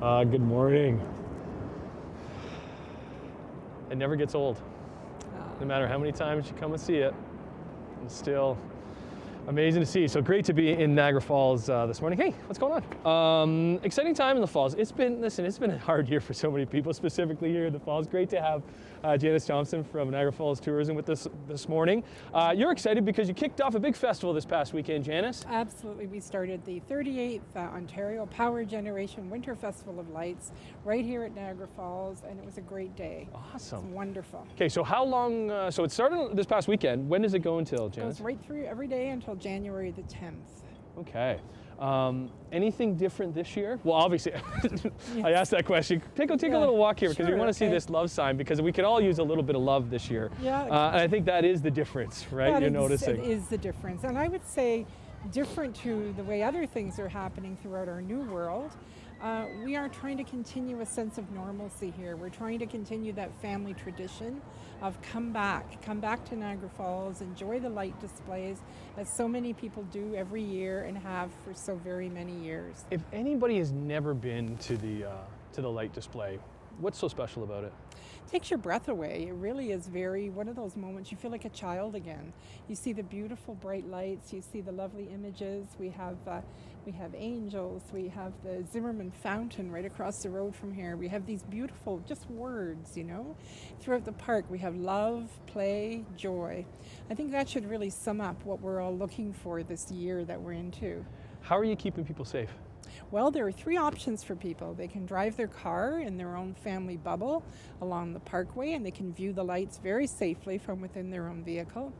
Good morning. It never gets old. No matter how many times you come and see it, it's still amazing to see. So great to be in Niagara Falls this morning. Hey, what's going on? Exciting time in the Falls. It's been a hard year for so many people, specifically here in the Falls. Great to have Janice Thompson from Niagara Falls Tourism with us this morning. You're excited because you kicked off a big festival this past weekend, Janice. Absolutely. We started the 38th Ontario Power Generation Winter Festival of Lights right here at Niagara Falls, and it was a great day. Awesome. It's wonderful. Okay, so how long, so it started this past weekend. When does it go until, It Janice? goes right through every day until January the 10th. Okay. Anything different this year? Well, obviously, I asked that question. Take a little walk here because we Sure, want to see okay. this love sign because we could all use a little bit of love this year. Yeah. And I think that is the difference, right? You're It noticing. is the difference. And I would say different to the way other things are happening throughout our new world. We are trying to continue a sense of normalcy here. We're trying to continue that family tradition of come back to Niagara Falls, enjoy the light displays as so many people do every year and have for so very many years. If anybody has never been to the light display, what's so special about it? Takes your breath away. It really is one of those moments you feel like a child again. You see the beautiful bright lights, you see the lovely images. We have angels, we have the Zimmerman Fountain right across the road from here. We have these beautiful just words, throughout the park. We have love, play, joy. I think that should really sum up what we're all looking for this year that we're into. How are you keeping people safe? Well, there are three options for people. They can drive their car in their own family bubble along the parkway, and they can view the lights very safely from within their own vehicle.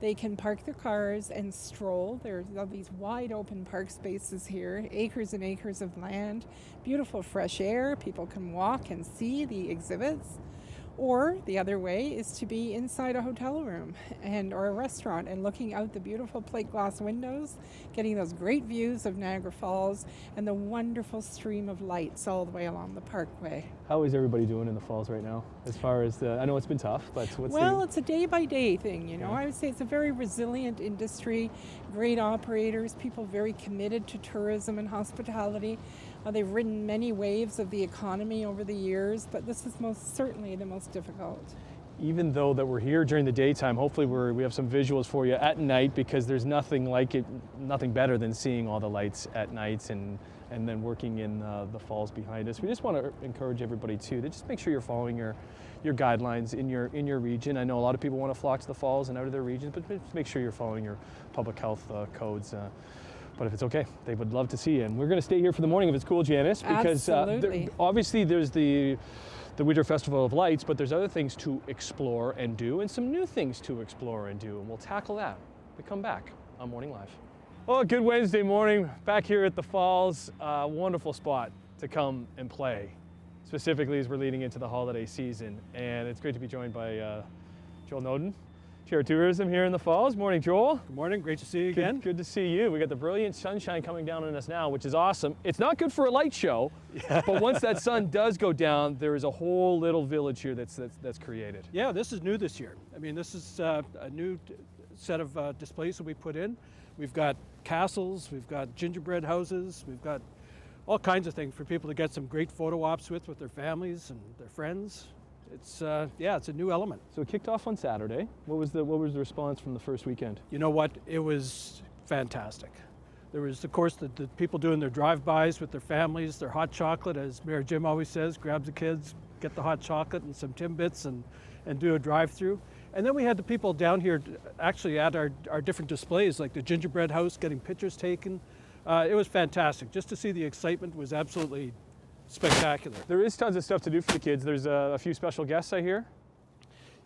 They can park their cars and stroll. There's all these wide open park spaces here, acres and acres of land, beautiful fresh air. People can walk and see the exhibits. Or the other way is to be inside a hotel room or a restaurant and looking out the beautiful plate glass windows, getting those great views of Niagara Falls and the wonderful stream of lights all the way along the parkway. How is everybody doing in the Falls right now? As far as I know it's been tough, but It's a day-by-day thing, Yeah. I would say it's a very resilient industry, great operators, people very committed to tourism and hospitality. They've ridden many waves of the economy over the years, but this is most certainly the most difficult. Even though that we're here during the daytime, hopefully we have some visuals for you at night because there's nothing like it, nothing better than seeing all the lights at night and then working in the falls behind us. We just want to encourage everybody too to just make sure you're following your guidelines in your region. I know a lot of people want to flock to the falls and out of their regions, but just make sure you're following your public health codes. But if it's okay, they would love to see you. And we're going to stay here for the morning if it's cool, Janice, because Absolutely. Obviously there's the Winter Festival of Lights, but there's other things to explore and do, and some new things to explore and do, and we'll tackle that when we come back on Morning Live. Well, good Wednesday morning, back here at the Falls. Wonderful spot to come and play, specifically as we're leading into the holiday season. And it's great to be joined by Joel Noden, Chair of Tourism here in the Falls. Morning, Joel. Good morning, great to see you again. Good to see you. We got the brilliant sunshine coming down on us now, which is awesome. It's not good for a light show, but once that sun does go down, there is a whole little village here that's created. Yeah, this is new this year. I mean, this is a new set of displays that we put in. We've got castles, we've got gingerbread houses, we've got all kinds of things for people to get some great photo ops with their families and their friends. It's it's a new element. So it kicked off on Saturday. What was the response from the first weekend? You know what? It was fantastic. There was, of course, the people doing their drive-bys with their families, their hot chocolate, as Mayor Jim always says, grab the kids, get the hot chocolate and some Timbits and do a drive-through. And then we had the people down here actually at our different displays, like the gingerbread house, getting pictures taken. It was fantastic. Just to see the excitement was absolutely spectacular. There is tons of stuff to do for the kids. There's a few special guests, I hear.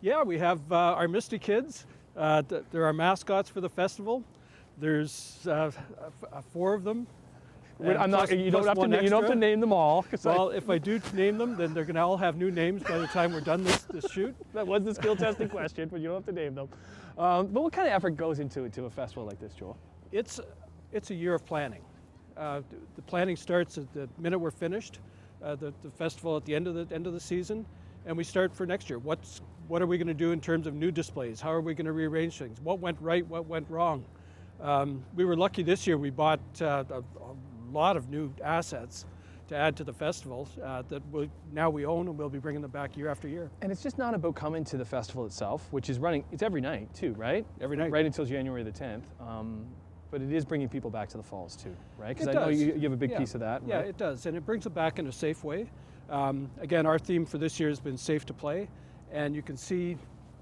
Yeah, we have our Misty Kids. They're our mascots for the festival. There's 4 of them. I'm not. You don't have to. You don't have to name them all. Well, if I do name them, then they're going to all have new names by the time we're done this shoot. That was the skill testing question, but you don't have to name them. But what kind of effort goes into a festival like this, Joel? It's a year of planning. The planning starts at the minute we're finished. The festival at the end of the season, and we start for next year. What are we going to do in terms of new displays? How are we going to rearrange things? What went right? What went wrong? We were lucky this year. We bought a lot of new assets to add to the festival that now we own, and we'll be bringing them back year after year. And it's just not about coming to the festival itself, which is running, it's every night too, right? Every night. Right until January the 10th. But it is bringing people back to the falls too, right? Because It I know does. you have a big Yeah. piece of that, Yeah, right? it does, and it brings them back in a safe way. Again, our theme for this year has been safe to play, and you can see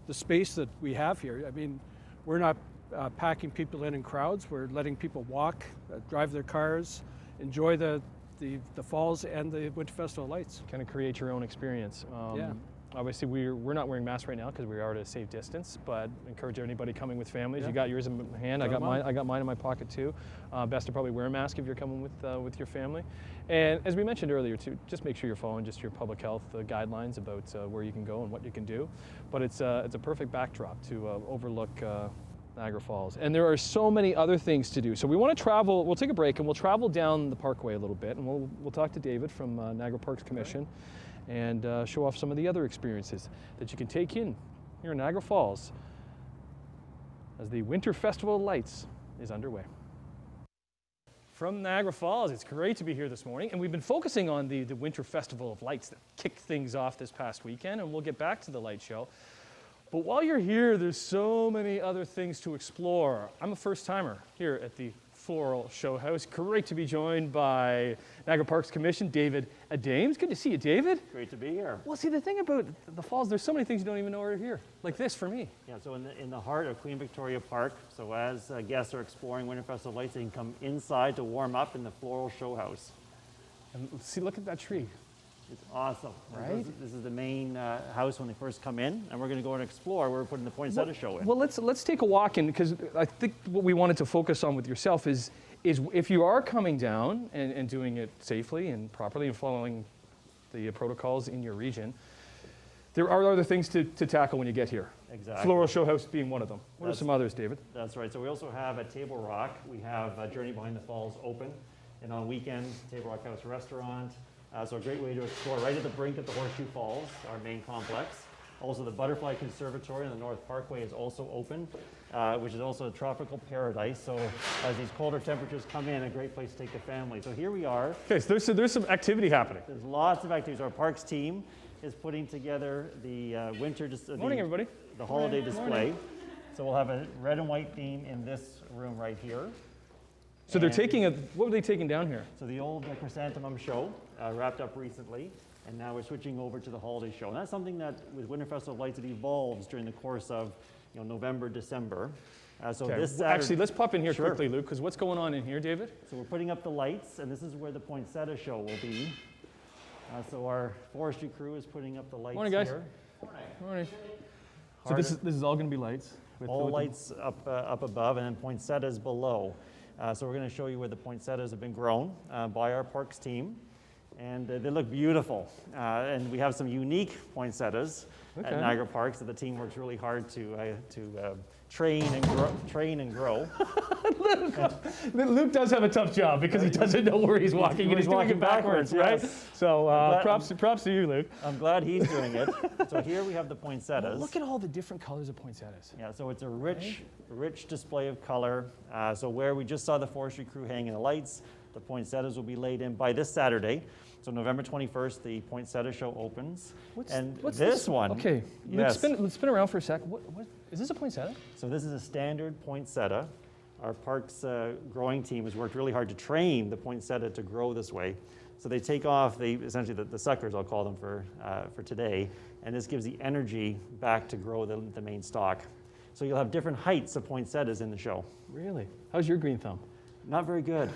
the space that we have here. I mean, we're not packing people in crowds. We're letting people walk, drive their cars, enjoy the falls and the Winter Festival lights. Kind of create your own experience. Yeah. Obviously, we're not wearing masks right now because we are at a safe distance, but encourage anybody coming with families. Yeah. You got yours in hand. I Got got mine. mine. I got mine in my pocket too. Best to probably wear a mask if you're coming with your family. And as we mentioned earlier too, just make sure you're following just your public health guidelines about where you can go and what you can do. But it's a perfect backdrop to overlook Niagara Falls. And there are so many other things to do. So we want to travel. We'll take a break and we'll travel down the Parkway a little bit, and we'll talk to David from Niagara Parks Commission. And show off some of the other experiences that you can take in here in Niagara Falls as the Winter Festival of Lights is underway. From Niagara Falls, it's great to be here this morning, and we've been focusing on the Winter Festival of Lights that kicked things off this past weekend, and we'll get back to the light show. But while you're here, there's so many other things to explore. I'm a first-timer here at the Floral Show House. Great to be joined by Niagara Parks Commission, David Adames. Good to see you, David. Great to be here. Well, see, the thing about the falls, there's so many things you don't even know are here. Like this for me. Yeah, so in the heart of Queen Victoria Park, so as guests are exploring Winter Festival Lights, they can come inside to warm up in the Floral Show House. And see, look at that tree. It's awesome. Right? This is the main house when they first come in, and we're going to go and explore. We're putting the Poinsettia Show in. Well, let's take a walk in, because I think what we wanted to focus on with yourself is if you are coming down and doing it safely and properly and following the protocols in your region, there are other things to tackle when you get here. Exactly. Floral Show House being one of them. What are some others, David? That's right. So we also have at Table Rock, we have Journey Behind the Falls open, and on weekends, Table Rock House Restaurant. So a great way to explore right at the brink of the Horseshoe Falls, our main complex. Also, the Butterfly Conservatory on the North Parkway is also open, which is also a tropical paradise. So as these colder temperatures come in, a great place to take the family. So here we are. Okay, so there's some activity happening. There's lots of activities. Our parks team is putting together the Morning, everybody. the holiday Morning. display. So we'll have a red and white theme in this room right here. So they're And- taking what were they taking down here? So the old Chrysanthemum show wrapped up recently, and now we're switching over to the holiday show. And that's something that with Winter Festival of Lights, it evolves during the course of November, December. So Okay. this Well, Saturday, actually, let's pop in here Sure. quickly, Luke, because what's going on in here, David? so we're putting up the lights, and this is where the Poinsettia show will be. So our forestry crew is putting up the lights Morning, guys. here. Morning. So Hard- this is all going to be lights? All lights up above, and then poinsettias below. So we're going to show you where the poinsettias have been grown by our parks team. And they look beautiful. And we have some unique poinsettias Okay. at Niagara Parks that the team works really hard to train and grow. Luke does have a tough job because he doesn't know where he's walking, and he's doing walking it backwards, backwards, right? yes. So glad- props to you, Luke. I'm glad he's doing it. So here we have the poinsettias. Look at all the different colors of poinsettias. Yeah, so it's a rich display of color. So where we just saw the forestry crew hanging the lights, the poinsettias will be laid in by this Saturday. So November 21st, the Poinsettia Show opens. What's this one, Okay, yes. let's spin around for a sec. What is this a poinsettia? So this is a standard poinsettia. Our parks growing team has worked really hard to train the poinsettia to grow this way. So they take off, essentially the suckers, I'll call them for today, and this gives the energy back to grow the main stalk. So you'll have different heights of poinsettias in the show. Really? How's your green thumb? Not very good.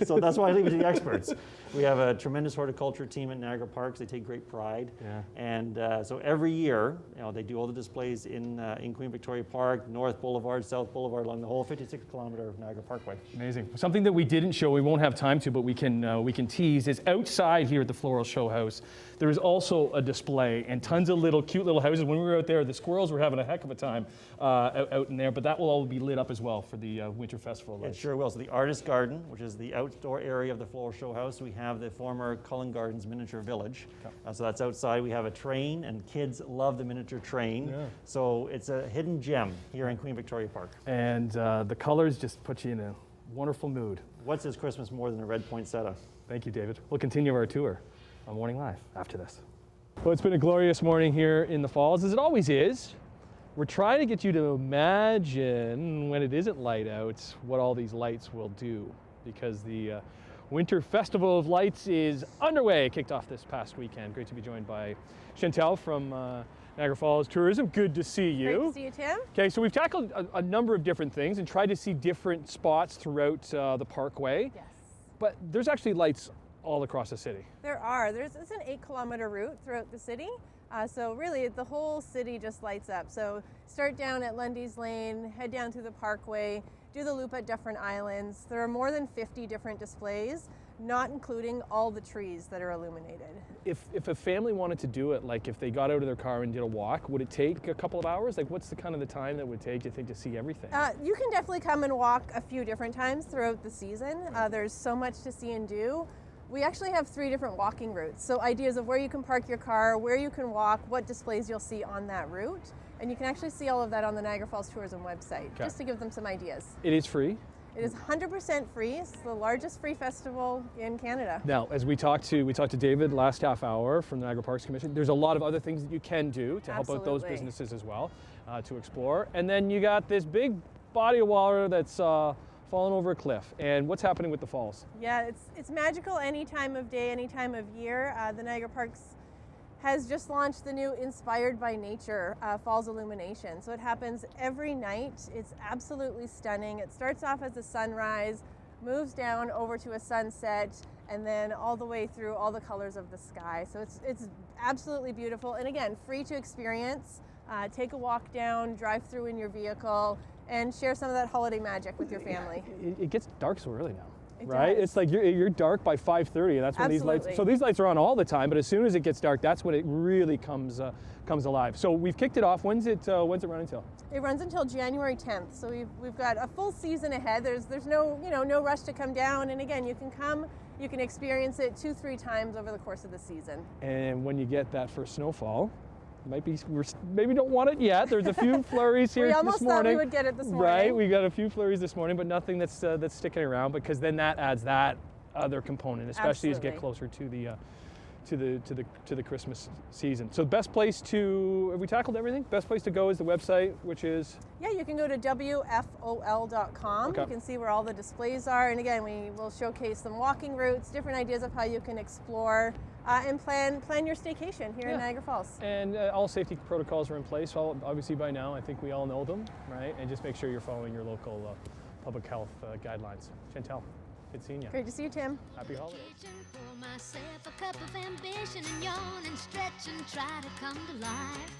So that's why I leave it to the experts. We have a tremendous horticulture team at Niagara Parks. They take great pride. Yeah. And so every year, they do all the displays in Queen Victoria Park, North Boulevard, South Boulevard, along the whole 56-kilometer Niagara Parkway. Amazing. Something that we didn't show, we won't have time to, but we can tease, is outside here at the Floral Show House, there is also a display and tons of cute little houses. When we were out there, the squirrels were having a heck of a time out in there, but that will all be lit up as well for the Winter Festival It lights. sure will. So the Artist Garden, which is the outdoor area of the Floral Show House, we have the former Cullen Gardens miniature village. So that's outside. We have a train, and kids love the miniature train. Yeah. So it's a hidden gem here in Queen Victoria Park. And the colors just put you in a wonderful mood. What's this Christmas more than a red poinsettia? Thank you, David. We'll continue our tour on Morning Live after this. Well, it's been a glorious morning here in the falls, as it always is. We're trying to get you to imagine when it isn't light out what all these lights will do, because the Winter Festival of Lights is underway. It kicked off this past weekend. Great to be joined by Chantel from Niagara Falls Tourism. Good to see you. Great to see you, Tim. Okay, so we've tackled a number of different things and tried to see different spots throughout the parkway. Yes. But there's actually lights all across the city. There are. It's an 8-kilometer route throughout the city. So really the whole city just lights up. So start down at Lundy's Lane, head down through the parkway, do the loop at different islands. There are more than 50 different displays, not including all the trees that are illuminated. If a family wanted to do it, like if they got out of their car and did a walk, would it take a couple of hours? Like what's the kind of the time that would take, you think, to see everything? You can definitely come and walk a few different times throughout the season. There's so much to see and do. We actually have 3 different walking routes. So ideas of where you can park your car, where you can walk, what displays you'll see on that route. And you can actually see all of that on the Niagara Falls Tourism website, just to give them some ideas. It is free. It is 100% free. It's the largest free festival in Canada. Now, as we talked to David last half hour from the Niagara Parks Commission, there's a lot of other things that you can do to help out those Absolutely. businesses as well, to explore. And then you got this big body of water that's fallen over a cliff. And what's happening with the falls? Yeah, it's magical any time of day, any time of year. The Niagara Parks has just launched the new Inspired by Nature Falls Illumination. So it happens every night. It's absolutely stunning. It starts off as a sunrise, moves down over to a sunset, and then all the way through all the colors of the sky. So it's absolutely beautiful. And again, free to experience. Take a walk down, drive through in your vehicle, and share some of that holiday magic with your family. It gets dark so early now. It Right? does. It's like you're dark by 5:30, and that's when these lights. Absolutely. So these lights are on all the time, but as soon as it gets dark, that's when it really comes alive. So we've kicked it off. When's it running till? It runs until January 10th, so we've got a full season ahead. There's no no rush to come down, and again, you can come, you can experience it 2-3 times over the course of the season. And when you get that first snowfall, we maybe don't want it yet. There's a few flurries here We almost this morning. thought we would get it this morning. Right, we got a few flurries this morning, but nothing that's sticking around, because then that adds that other component, especially as you get Absolutely. closer to the Christmas season. So the best place to, have we tackled everything? Best place to go is the website, which is? Yeah, you can go to WFOL.com. Okay. You can see where all the displays are, and again, we will showcase some walking routes, different ideas of how you can explore and plan your staycation here in Niagara Falls. And all safety protocols are in place. Well, obviously by now, I think we all know them, right? And just make sure you're following your local public health guidelines. Chantel, good seeing you. Great to see you, Tim. Happy holidays. Pour myself a cup of ambition and yawn and stretch and try to come to life.